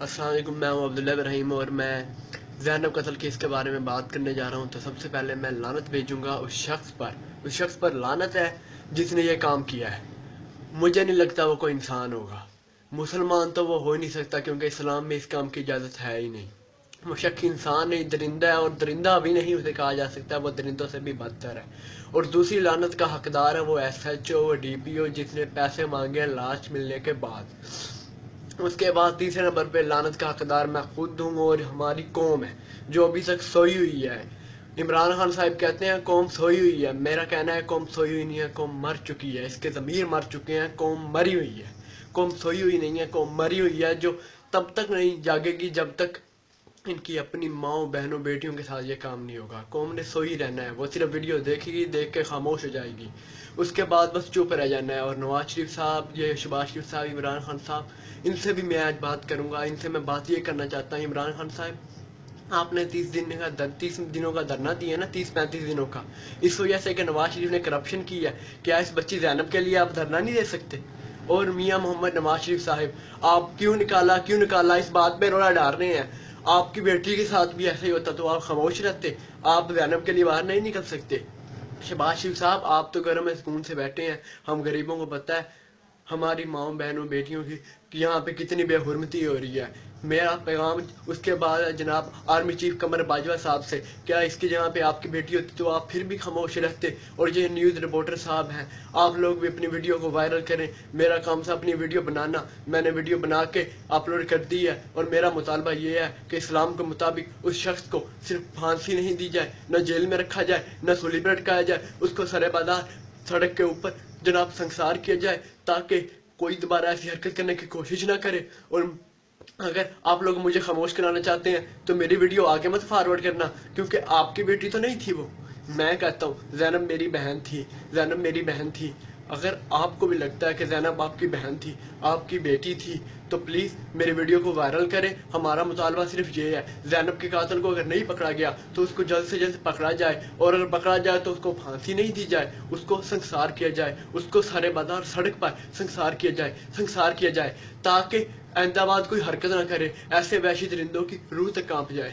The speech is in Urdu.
السلام علیکم، میں ہوں عبداللہ ابراہیم اور میں زینب قتل کیس کے بارے میں بات کرنے جا رہا ہوں۔ تو سب سے پہلے میں لعنت بھیجوں گا اس شخص پر لعنت ہے جس نے یہ کام کیا ہے۔ مجھے نہیں لگتا وہ کوئی انسان ہوگا، مسلمان تو وہ ہو ہی نہیں سکتا کیونکہ اسلام میں اس کام کی اجازت ہے ہی نہیں۔ وہ شخص انسان نہیں، درندہ ہے، اور درندہ بھی نہیں اسے کہا جا سکتا، وہ درندوں سے بھی بدتر ہے۔ اور دوسری لعنت کا حقدار ہے وہ ایس ایچ او، وہ ڈی پی او جس نے پیسے مانگے ہیں لاش ملنے کے بعد۔ اس کے بعد تیسرے نمبر پہ لعنت کا حقدار میں خود ہوں اور ہماری قوم ہے جو ابھی تک سوئی ہوئی ہے۔ عمران خان صاحب کہتے ہیں قوم سوئی ہوئی ہے، میرا کہنا ہے قوم سوئی ہوئی نہیں ہے، قوم مر چکی ہے، اس کے ضمیر مر چکے ہیں، قوم مری ہوئی ہے۔ قوم سوئی ہوئی نہیں ہے، قوم مری ہوئی ہے، جو تب تک نہیں جاگے گی جب تک ان کی اپنی ماؤں بہنوں بیٹیوں کے ساتھ یہ کام نہیں ہوگا۔ قوم نے سوئی رہنا ہے، وہ صرف ویڈیو دیکھے گی، دیکھ کے خاموش ہو جائے گی، اس کے بعد بس چپ رہ جانا ہے۔ اور نواز شریف صاحب، یہ شہباز شریف صاحب، عمران خان صاحب، ان سے بھی میں آج بات کروں گا۔ ان سے میں بات یہ کرنا چاہتا ہوں، عمران خان صاحب آپ نے 30 دنوں کا دھرنا دیا ہے نا، 30-35 دنوں کا، اس وجہ سے کہ نواز شریف نے کرپشن کی ہے، کیا اس بچی زینب کے لیے آپ دھرنا نہیں دے سکتے؟ اور میاں محمد نواز شریف صاحب آپ کیوں نکالا اس بات پہ رونا ڈال رہے ہیں؟ آپ کی بیٹی کے ساتھ بھی ایسا ہی ہوتا تو آپ خاموش رہتے؟ آپ زینب کے لیے باہر نہیں نکل سکتے؟ شہباز شریف صاحب آپ تو گھروں میں سکون سے بیٹھے ہیں، ہم غریبوں کو پتہ ہے ہماری ماؤں بہنوں بیٹیوں کی یہاں پہ کتنی بے حرمتی ہو رہی ہے۔ میرا پیغام اس کے بعد جناب آرمی چیف قمر باجوہ صاحب سے، کیا اس کی جگہ پہ آپ کی بیٹی ہوتی تو آپ پھر بھی خاموش رہتے؟ اور یہ نیوز رپورٹر صاحب ہیں، آپ لوگ بھی اپنی ویڈیو کو وائرل کریں۔ میرا کام تھا اپنی ویڈیو بنانا، میں نے ویڈیو بنا کے اپلوڈ کر دی ہے، اور میرا مطالبہ یہ ہے کہ اسلام کے مطابق اس شخص کو صرف پھانسی نہیں دی جائے، نہ جیل میں رکھا جائے، نہ سولی پہ لٹکایا جائے، اس کو سرے بازار سڑک کے اوپر جناب سنسار کیا جائے تاکہ کوئی دوبارہ ایسی حرکت کرنے کی کوشش نہ کرے۔ اور اگر آپ لوگ مجھے خاموش کرانا چاہتے ہیں تو میری ویڈیو آگے مت فارورڈ کرنا، کیونکہ آپ کی بیٹی تو نہیں تھی وہ۔ میں کہتا ہوں زینب میری بہن تھی، اگر آپ کو بھی لگتا ہے کہ زینب آپ کی بہن تھی، آپ کی بیٹی تھی، تو پلیز میری ویڈیو کو وائرل کریں۔ ہمارا مطالبہ صرف یہ ہے، زینب کے قاتل کو اگر نہیں پکڑا گیا تو اس کو جلد سے جلد پکڑا جائے، اور اگر پکڑا جائے تو اس کو پھانسی نہیں دی جائے، اس کو سنسار کیا جائے، اس کو سارے بازار سڑک پر سنسار کیا جائے تاکہ آئندہ بعد کوئی حرکت نہ کرے، ایسے وحشی درندوں کی روح تک کانپ جائے۔